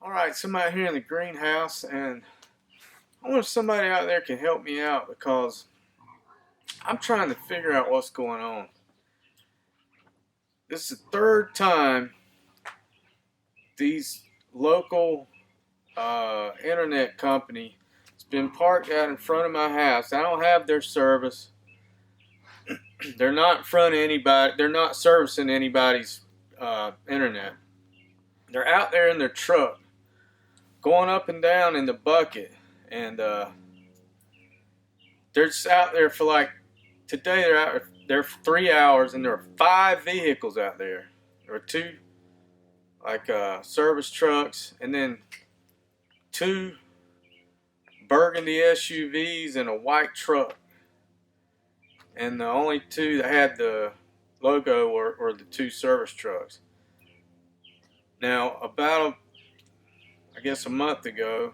Alright, so I'm out here in the greenhouse, and I wonder if somebody out there can help me out because I'm trying to figure out what's going on. This is the third time these local internet company has been parked out in front of my house. I don't have their service. They're not in front of anybody. They're not servicing anybody's internet. They're out there in their truck, going up and down in the bucket, and they're just out there for like today. They're out there for 3 hours, and there are 5 vehicles out there. There are 2 like service trucks, and then 2 burgundy SUVs and a white truck. And the only 2 that had the logo were the 2 service trucks. Now, about I guess a month ago,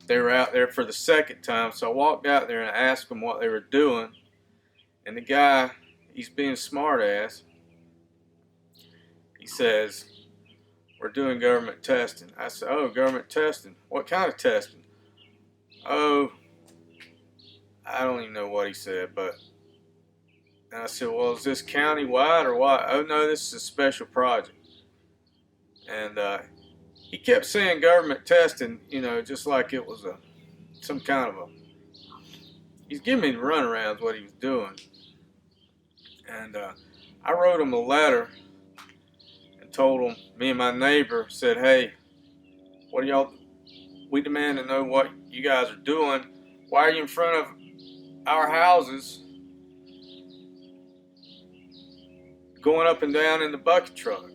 they were out there for the second time. So I walked out there and I asked them what they were doing. And the guy, he's being smart ass. He says, "We're doing government testing." I said, "Oh, government testing? What kind of testing?" "Oh, I don't even know what he said, but..." And I said, "Well, is this county-wide or what?" "Oh, no, this is a special project." And he kept saying government testing, just like it was some kind of a... He's giving me the runarounds what he was doing. And I wrote him a letter and told him, me and my neighbor said, "Hey, what are y'all... We demand to know what you guys are doing. Why are you in front of our houses going up and down in the bucket truck?"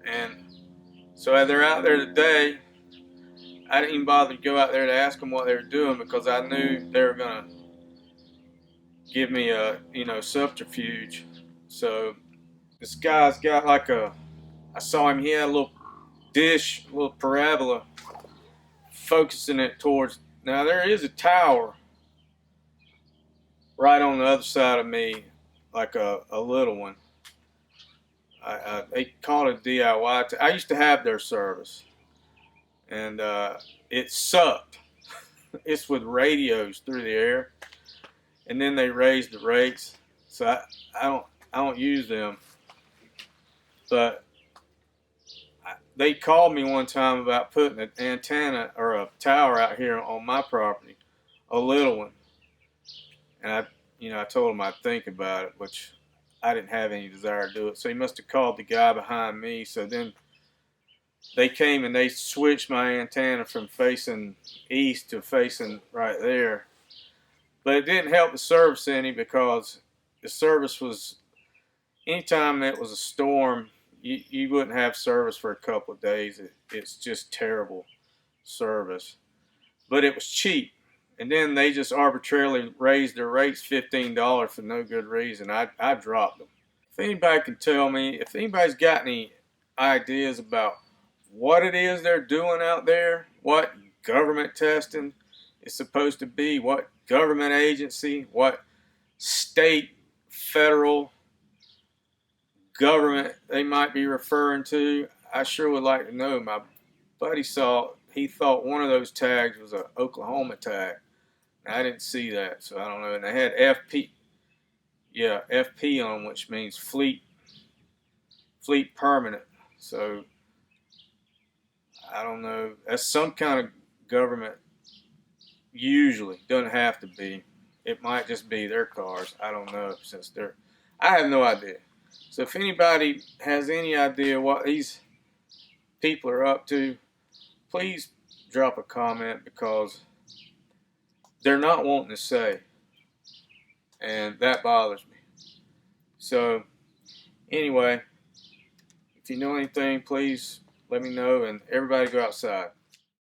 And so they're out there today. I didn't even bother to go out there to ask them what they were doing because I knew they were going to give me a, subterfuge. So this guy's got like I saw him, he had a little dish, a little parabola, focusing it towards... Now there is a tower right on the other side of me, like a little one. They call it DIY. I used to have their service, and it sucked. It's with radios through the air, and then they raised the rates, so I don't use them. But they called me one time about putting an antenna or a tower out here on my property, a little one, and I told them I'd think about it, which I didn't have any desire to do it. So he must have called the guy behind me. So then they came and they switched my antenna from facing east to facing right there. But it didn't help the service any because the service was... Anytime it was a storm, you wouldn't have service for a couple of days. It's just terrible service. But it was cheap. And then they just arbitrarily raised their rates $15 for no good reason. I dropped them. If anybody can tell me, if anybody's got any ideas about what it is they're doing out there, what government testing is supposed to be, what government agency, what state, federal government they might be referring to, I sure would like to know. My buddy he thought one of those tags was an Oklahoma tag. I didn't see that, so I don't know. And they had FP on them, which means fleet permanent. So I don't know. That's some kind of government. Usually, doesn't have to be. It might just be their cars. I don't know, since I have no idea. So if anybody has any idea what these people are up to, please drop a comment, because they're not wanting to say, and that bothers me. So anyway, if you know anything, please let me know, and everybody go outside.